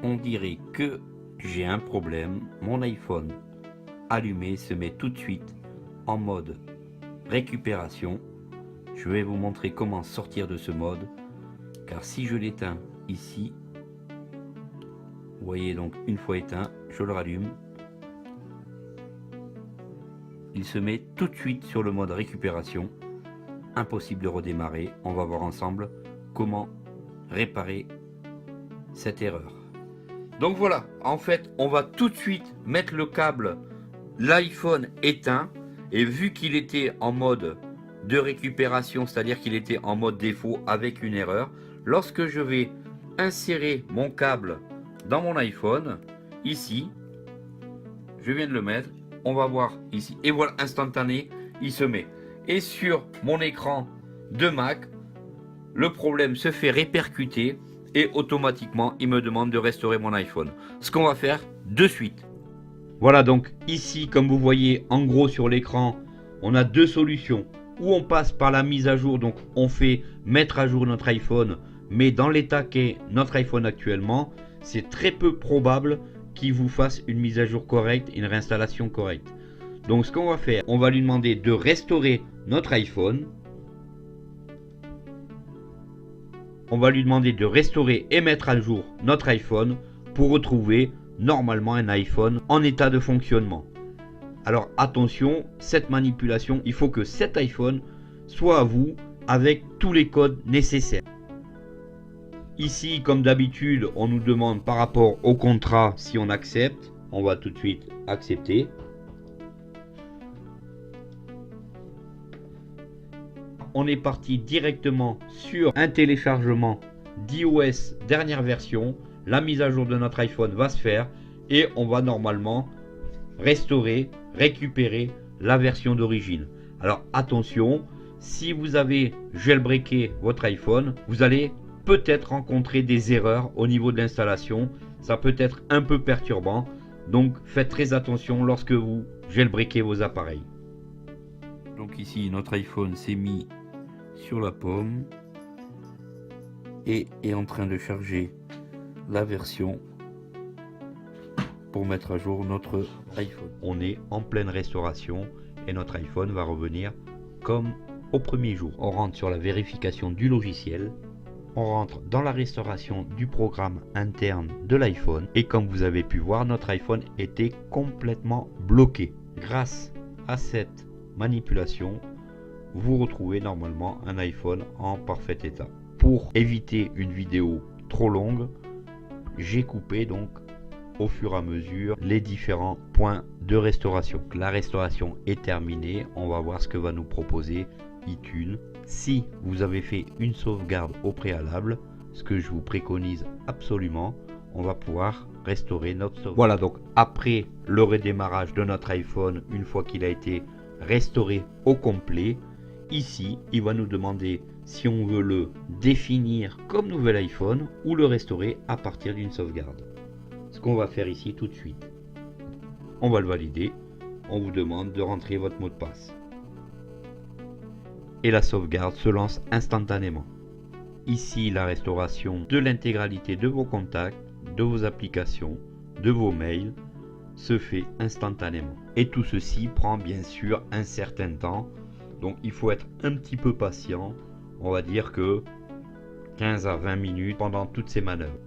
on dirait que j'ai un problème. Mon iPhone allumé se met tout de suite en mode récupération. Je vais vous montrer comment sortir de ce mode, car si je l'éteins ici, vous voyez, donc une fois éteint, je le rallume, il se met tout de suite sur le mode récupération. Impossible de redémarrer. On va voir ensemble comment réparer cette erreur. Donc voilà, en fait on va tout de suite mettre le câble, l'iPhone éteint, et vu qu'il était en mode de récupération, c'est-à-dire qu'il était en mode défaut avec une erreur, lorsque je vais insérer mon câble dans mon iPhone, ici, je viens de le mettre, on va voir ici, et voilà, instantané, il se met. Et sur mon écran de Mac, le problème se fait répercuter et automatiquement il me demande de restaurer mon iPhone. Ce qu'on va faire de suite. Voilà, donc ici, comme vous voyez en gros sur l'écran, on a deux solutions. Ou on passe par la mise à jour, donc on fait mettre à jour notre iPhone, mais dans l'état qu'est notre iPhone actuellement, c'est très peu probable qu'il vous fasse une mise à jour correcte, une réinstallation correcte. Donc ce qu'on va faire, on va lui demander de restaurer notre iPhone. On va lui demander de restaurer et mettre à jour notre iPhone pour retrouver normalement un iPhone en état de fonctionnement. Alors attention, cette manipulation, il faut que cet iPhone soit à vous avec tous les codes nécessaires. Ici, comme d'habitude, on nous demande par rapport au contrat si on accepte. On va tout de suite accepter. On est parti directement sur un téléchargement d'iOS dernière version. La mise à jour de notre iPhone va se faire et on va normalement restaurer, récupérer la version d'origine. Alors attention, si vous avez jailbreaké votre iPhone, vous allez peut-être rencontrer des erreurs au niveau de l'installation. Ça peut être un peu perturbant, donc faites très attention lorsque vous jailbreakez vos appareils. Donc ici notre iPhone s'est mis sur la pomme et est en train de charger la version pour mettre à jour notre iPhone. On est en pleine restauration et notre iPhone va revenir comme au premier jour. On rentre sur la vérification du logiciel, on rentre dans la restauration du programme interne de l'iPhone et comme vous avez pu voir, notre iPhone était complètement bloqué. Grâce à cette manipulation, vous retrouvez normalement un iPhone en parfait état. Pour éviter une vidéo trop longue, j'ai coupé donc au fur et à mesure les différents points de restauration. La restauration est terminée, on va voir ce que va nous proposer iTunes. Si vous avez fait une sauvegarde au préalable, ce que je vous préconise absolument, on va pouvoir restaurer notre sauvegarde. Voilà, donc après le redémarrage de notre iPhone, une fois qu'il a été restauré au complet, ici il va nous demander si on veut le définir comme nouvel iPhone ou le restaurer à partir d'une sauvegarde. Ce qu'on va faire ici tout de suite, on va le valider. On vous demande de rentrer votre mot de passe et la sauvegarde se lance instantanément. Ici, la restauration de l'intégralité de vos contacts, de vos applications, de vos mails se fait instantanément. Et tout ceci prend bien sûr un certain temps, donc il faut être un petit peu patient. On va dire que 15 à 20 minutes pendant toutes ces manœuvres.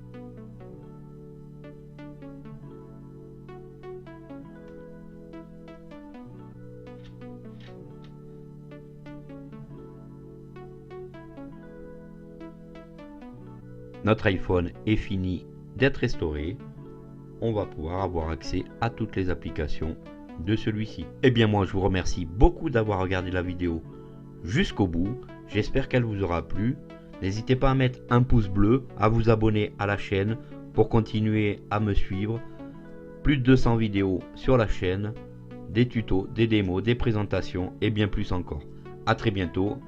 Notre iPhone est fini d'être restauré. On va pouvoir avoir accès à toutes les applications de celui-ci. Et bien moi je vous remercie beaucoup d'avoir regardé la vidéo jusqu'au bout. J'espère qu'elle vous aura plu. N'hésitez pas à mettre un pouce bleu, à vous abonner à la chaîne pour continuer à me suivre. Plus de 200 vidéos sur la chaîne, des tutos, des démos, des présentations et bien plus encore. À très bientôt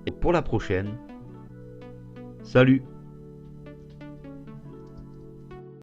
et pour la prochaine. Salut!